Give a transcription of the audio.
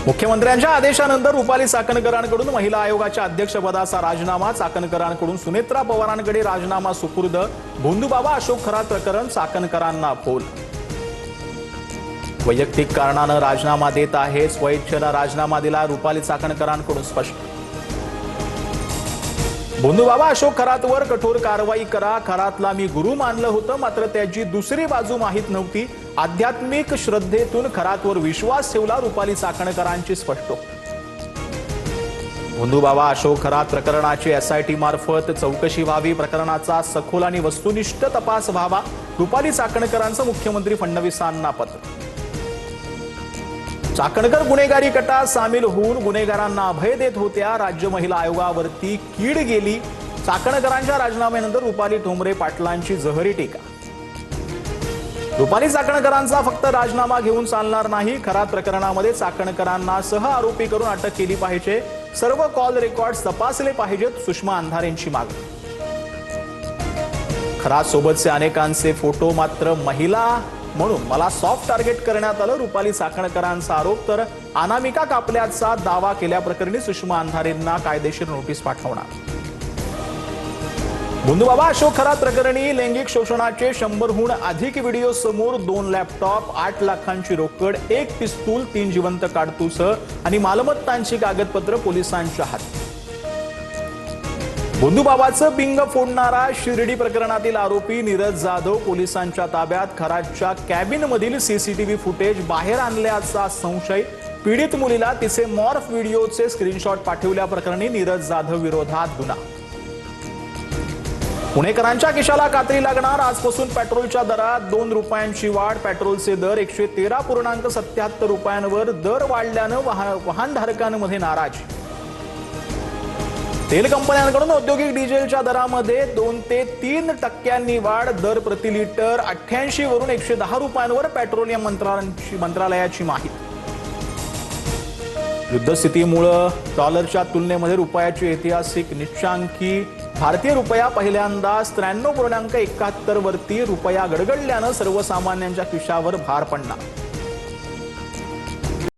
मुख्यमंत्र्यांच्या आदेशानंतर रुपाली चाकणकरांकडून महिला आयोगाच्या अध्यक्षपदाचा राजीनामा, चाकणकरांकडून सुनेत्रा पवारांकडे राजीनामा सुपूर्द, भोंदूबाबा अशोक खरात प्रकरण चाकणकरांना फोन। वैयक्तिक कारणाने राजीनामा देत आहे, स्वइच्छेने राजीनामा दिला, रुपाली चाकणकरांकडून स्पष्ट। भोंदूबाबा अशोक खरातवर कठोर कारवाई करा, खरातला मी गुरु मानलं होतं, मात्र त्याची दुसरी बाजू माहीत नव्हती, आध्यात्मिक श्रद्धेतून खरातवर विश्वास ठेवला, रुपाली चाकणकरांची स्पष्ट। भोंदूबाबा अशोक खरात प्रकरणाची एसआयटी मार्फत चौकशी व्हावी, प्रकरणाचा सखोल आणि वस्तुनिष्ठ तपास व्हावा, रुपाली चाकणकरांचं मुख्यमंत्री फडणवीसांना पत्र। चाकणकर गुन्हेगारी गटात सामील होऊन गुन्हेगारांना अभय देत होत्या, राज्य महिला आयोगावरती कीड गेली, चाकणकरांच्या राजीनाम्यानंतर रुपाली ठोंबरे पाटलांची जहरी टीका। रुपाली चाकणकरांचा फक्त राजीनामा घेऊन चालणार नाही, खरात प्रकरणामध्ये चाकणकरांना सह आरोपी करून अटक केली पाहिजे, सर्व कॉल रेकॉर्ड्स तपासले पाहिजेत, सुषमा अंधारेंची मागणी। खरात सोबतचे अनेकांचे फोटो मात्र महिला म्हणून मला सॉफ्ट टार्गेट करण्यात आलं, रुपाली चाकणकरांचा आरोप। तर अनामिका कापल्याचा दावा केल्याप्रकरणी सुषमा अंधारेंना कायदेशीर नोटीस पाठवणार। भोंदूबाबा अशोक खरात प्रकरणी लैंगिक शोषणाचे 100हून अधिक व्हिडिओ समोर, 2 लॅपटॉप, 8 लाखांची रोकड, 1 पिस्तूल, 3 जिवंत काडतूस आणि मालमत्तांची कागदपत्र पोलिसांच्या हाती। भोंदूबाबाचं बिंग फोडणारा शिर्डी प्रकरणातील आरोपी नीरज जाधव पोलिसांच्या ताब्यात, खरातच्या कॅबिनमधील सीसीटीव्ही फुटेज बाहेर आणल्याचा संशय, पीडित मुलीला तिचे मॉर्फ व्हिडिओचे स्क्रीनशॉट पाठवल्याप्रकरणी नीरज जाधव विरोधात गुन्हा। पुणेकरांच्या खिशाला कात्री लागणार, आजपासून पेट्रोलच्या दरात 2 रुपयांची वाढ, पेट्रोलचे दर 113.77 रुपयांवर दर वाढल्यानं वाहनधारकांमध्ये नाराजी। तेल कंपन्यांकडून औद्योगिक डिझेलच्या दरामध्ये 2 ते 3% वाढ, दर प्रति लिटर 88 वरून 110 रुपयांवर, पेट्रोलियम मंत्रालयाची माहिती। युद्धस्थितीमुळे डॉलरच्या तुलनेमध्ये रुपयाची ऐतिहासिक नीचांकी, भारतीय रुपया पहिल्यांदाच 93.71 वरती रुपया गडगडल्यानं सर्वसामान्यांच्या खिशावर भार पडणार।